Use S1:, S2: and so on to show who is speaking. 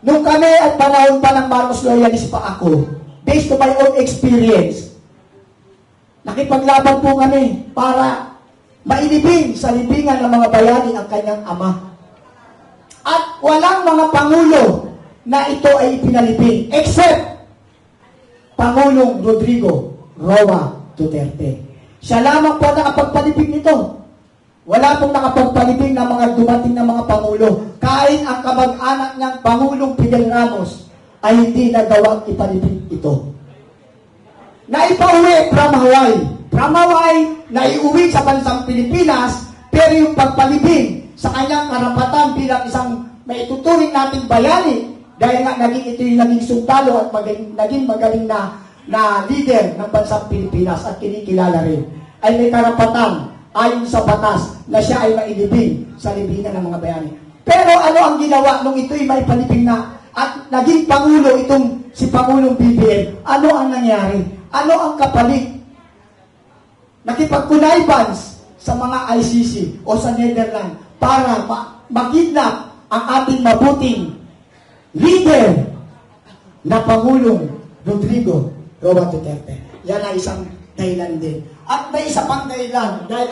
S1: Nung kami at panahon pa ng Marcos Loyalist pa ako, based to my own experience, nakipaglaban po kami para mailibing sa libingan ng mga bayani ang kanyang ama. At walang mga pangulo na ito ay ipinalibing, except Pangulong Rodrigo Roa Duterte. Siya lamang po nakapagpalibing nito. Wala pong nakapagpalibing ng mga dumating na mga pangulo. Kahit ang kamag-anak niyang Pangulong Fidel Ramos ay hindi nagawang ipalibing ito. Naipauwi from Hawaii. From Hawaii, naiuwi sa bansang Pilipinas, pero yung pagpalibing sa kanyang karapatan bilang isang maituturing nating bayani, dahil nga ito yung naging sundalo at naging magaling na leader ng bansang Pilipinas at kinikilala rin, ay may karapatan ayon sa batas na siya ay mailibing sa libingan ng mga bayani. Pero ano ang ginawa nung ito'y may palibing na at naging Pangulo itong si Pangulong BBM? Ano ang nangyari? Ano ang kapalit? Nakipagkunayban sa mga ICC o sa Netherlands para makidnap ang ating mabuting leader na Pangulong Rodrigo Roa Duterte. Yan ay isang dahilan din. At may isa pang dahilan dahil